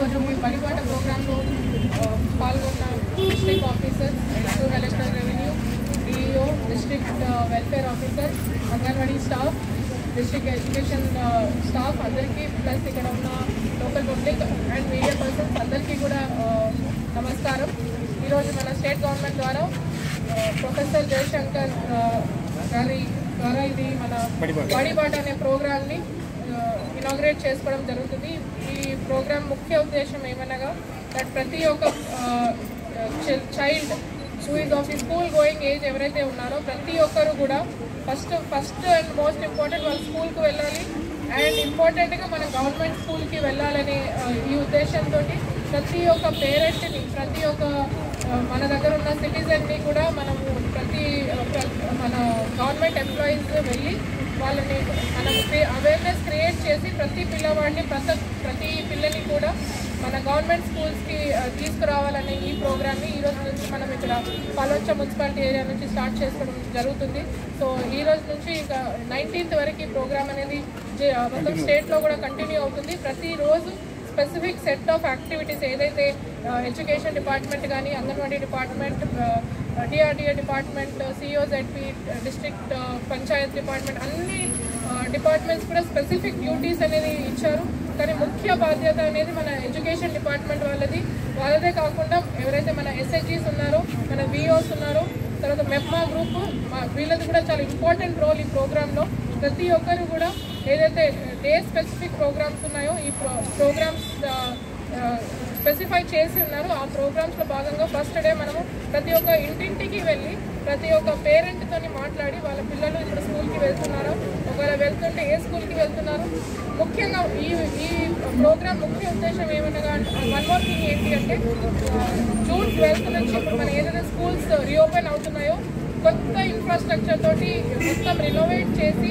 ఈరోజు మీ బడిబాట ప్రోగ్రాంలో పాల్గొన్న district officer, additional collector revenue, DEO, district welfare officer, anganwadi staff, district education staff అందరికీ, plus ఇక్కడ ఉన్న local public and media persons అందరికీ కూడా నమస్కారం. ఈరోజు మన స్టేట్ గవర్నమెంట్ ద్వారా ప్రొఫెసర్ జయశంకర్ గారి ద్వారా ఇది మన బడిబాట అనే ప్రోగ్రామ్ని ఇనాగ్రేట్ చేసుకోవడం జరుగుతుంది. ఈ ప్రోగ్రామ్ ముఖ్య ఉద్దేశం ఏమనగా దట్ ప్రతి ఒక్క child who is of the school going age ఎవరైతే ఉన్నారో ప్రతి ఒక్కరు కూడా ఫస్ట్ అండ్ మోస్ట్ ఇంపార్టెంట్ వాళ్ళు స్కూల్కి వెళ్ళాలి అండ్ ఇంపార్టెంట్గా మనం గవర్నమెంట్ స్కూల్కి వెళ్ళాలనే ఈ ఉద్దేశంతో ప్రతి ఒక్క పేరెంట్ని, ప్రతి ఒక్క మన దగ్గర ఉన్న సిటిజన్ని కూడా మనము మన గవర్నమెంట్ ఎంప్లాయీస్ వెళ్ళి వాళ్ళని మనం అవేర్నెస్ క్రియేట్ చేసి ప్రతి పిల్లవాడిని ప్రతి పిల్లని కూడా మన గవర్నమెంట్ స్కూల్స్కి తీసుకురావాలనే ఈ ప్రోగ్రామ్ని ఈరోజు నుంచి మనం ఇక్కడ పాల్వంచ మున్సిపాలిటీ ఏరియా నుంచి స్టార్ట్ చేసుకోవడం జరుగుతుంది. సో ఈ రోజు నుంచి ఇంకా 19th వరకు ఈ ప్రోగ్రామ్ అనేది మొత్తం స్టేట్లో కూడా కంటిన్యూ అవుతుంది. ప్రతిరోజు స్పెసిఫిక్ సెట్ ఆఫ్ యాక్టివిటీస్ ఏదైతే ఎడ్యుకేషన్ డిపార్ట్మెంట్ కానీ, Anganwadi department, DRDA department, CEO ZP, district panchayat department, అన్ని డిపార్ట్మెంట్స్ కూడా స్పెసిఫిక్ డ్యూటీస్ అనేది ఇచ్చారు. కానీ ముఖ్య బాధ్యత అనేది మన ఎడ్యుకేషన్ డిపార్ట్మెంట్ వాళ్ళదే కాకుండా ఎవరైతే మన ఎస్హెచ్జీస్ ఉన్నారో, మన విఓస్ ఉన్నారో, తర్వాత మెప్మా గ్రూప్ వీళ్ళది కూడా చాలా ఇంపార్టెంట్ రోల్ ఈ ప్రోగ్రాంలో. ప్రతి ఒక్కరు కూడా ఏదైతే డే స్పెసిఫిక్ ప్రోగ్రామ్స్ ఉన్నాయో ఈ ప్రోగ్రామ్స్ స్పెసిఫై చేసి ఉన్నారు. ఆ ప్రోగ్రామ్స్లో భాగంగా ఫస్ట్ డే మనము ప్రతి ఒక్క ఇంటింటికి వెళ్ళి ప్రతి ఒక్క పేరెంట్తో మాట్లాడి వాళ్ళ పిల్లలు ఇప్పుడు స్కూల్కి వెళ్తున్నారో, ఒకవేళ వెళ్తుంటే ఏ స్కూల్కి వెళ్తున్నారు, ముఖ్యంగా ఈ ప్రోగ్రామ్ ముఖ్య ఉద్దేశం ఏమనగా వన్ మోర్ థింగ్ ఏంటి అంటే June 12th నుంచి ఇప్పుడు మన ఏదైతే స్కూల్స్ రీఓపెన్ అవుతున్నాయో కొత్త ఇన్ఫ్రాస్ట్రక్చర్ తోటి మొత్తం రినోవేట్ చేసి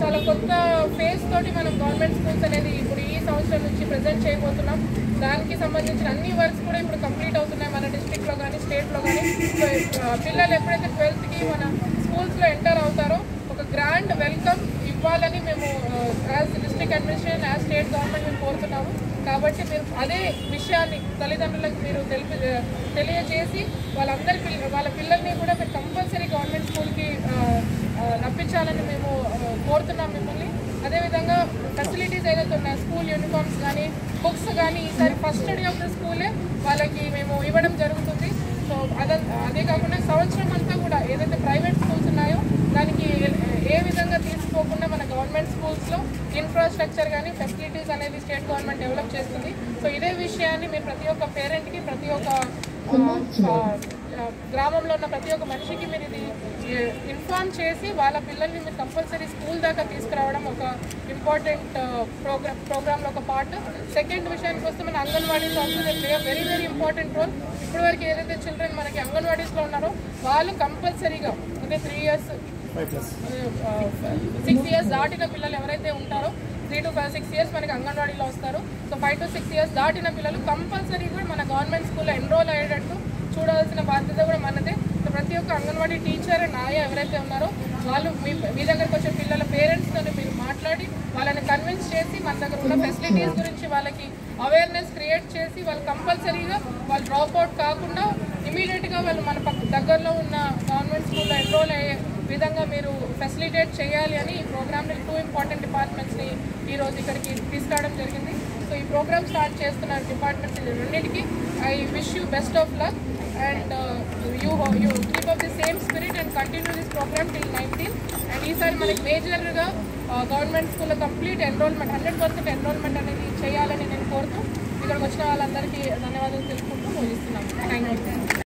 చాలా కొత్త ఫేజ్ తోటి మనం గవర్నమెంట్ స్కూల్స్ అనేది ఇప్పుడు ఈ సంవత్సరం నుంచి ప్రజెంట్ చేయబోతున్నాం. దానికి సంబంధించిన అన్ని వర్క్స్ కూడా ఇప్పుడు కంప్లీట్ అవుతున్నాయి మన డిస్ట్రిక్ట్లో కానీ, స్టేట్లో కానీ. పిల్లలు ఎప్పుడైతే 12th మన స్కూల్స్లో ఎంటర్ అవుతారో ఒక గ్రాండ్ వెల్కమ్ ఇవ్వాలని మేము as district administration, as state government మేము కోరుతున్నాము. కాబట్టి మీరు అదే విషయాన్ని తల్లిదండ్రులకు మీరు తెలియజేసి వాళ్ళ పిల్లల్ని కూడా మీరు కంపల్సరీ గవర్నమెంట్ స్కూల్కి రప్పించాలని మేము కోరుతున్నాం మిమ్మల్ని. అదేవిధంగా ఫెసిలిటీస్ ఏదైతే ఉన్నాయో స్కూల్ యూనిఫామ్స్ కానీ, బుక్స్ కానీ ఈసారి ఫస్ట్ డే ఆఫ్ ద స్కూలే వాళ్ళకి మేము ఇవ్వడం జరుగుతుంది. సో అదే కాకుండా సంవత్సరం అంతా కూడా ఏదైతే ప్రైవేట్ స్కూల్స్ ఉన్నాయో దానికి ఏ విధంగా తీసుకోకుండా మన గవర్నమెంట్ స్కూల్స్లో ఇన్ఫ్రాస్ట్రక్చర్ కానీ ఫెసిలిటీస్ అనేది స్టేట్ గవర్నమెంట్ డెవలప్ చేస్తుంది. సో ఇదే విషయాన్ని మీరు ప్రతి ఒక్క పేరెంట్కి, ప్రతి ఒక్క గ్రామంలో ఉన్న ప్రతి ఒక్క మనిషికి మీరు ఇది ఇన్ఫార్మ్ చేసి వాళ్ళ పిల్లల్ని మీరు కంపల్సరీ స్కూల్ దాకా తీసుకురావడం ఒక ఇంపార్టెంట్ ప్రోగ్రాంలో ఒక పార్ట్. సెకండ్ విషయానికి వస్తే మన anganwadis also very very important role. ఇప్పటివరకు ఏదైతే చిల్డ్రన్ మనకి అంగన్వాడీస్లో ఉన్నారో వాళ్ళు కంపల్సరీగా అంటే 3 years 6 years దాటిన పిల్లలు ఎవరైతే ఉంటారో 3 to 6 years మనకి అంగన్వాడీలో వస్తారు. సో 5 to 6 years దాటిన పిల్లలు కంపల్సరీగా మన గవర్నమెంట్ స్కూల్లో ఎన్రోల్ అయ్యేటట్టు చూడాల్సిన బాధ్యత కూడా మనదే. సో ప్రతి ఒక్క అంగన్వాడీ టీచర్ అండ్ ఆయా ఎవరైతే ఉన్నారో వాళ్ళు మీ దగ్గరకు వచ్చే పిల్లల పేరెంట్స్తో మీరు మాట్లాడి వాళ్ళని కన్విన్స్ చేసి మన దగ్గర ఉన్న ఫెసిలిటీస్ గురించి వాళ్ళకి అవేర్నెస్ క్రియేట్ చేసి వాళ్ళు కంపల్సరీగా వాళ్ళు డ్రాప్ అవుట్ కాకుండా ఇమీడియట్గా వాళ్ళు మన దగ్గరలో ఉన్న గవర్నమెంట్ స్కూల్లో ఎన్రోల్ అయ్యే విధంగా మీరు ఫెసిలిటేట్ చేయాలి అని ఈ ప్రోగ్రామ్ని 2 important డిపార్ట్మెంట్స్ని ఈరోజు ఇక్కడికి తీసుకురావడం జరిగింది. సో ఈ ప్రోగ్రామ్ స్టార్ట్ చేస్తున్న డిపార్ట్మెంట్స్ రెండింటికి I wish you best of luck and you keep up the same spirit and continue this program till 19th. And ఈసారి మనకి మేజర్గా గవర్నమెంట్ స్కూల్లో కంప్లీట్ ఎన్రోల్మెంట్ 100% ఎన్రోల్మెంట్ అనేది చేయాలని నేను కోరుతూ ఇక్కడికి వచ్చిన వాళ్ళందరికీ ధన్యవాదాలు తెలుపుకుంటూ ముగిస్తున్నాను. Thank you.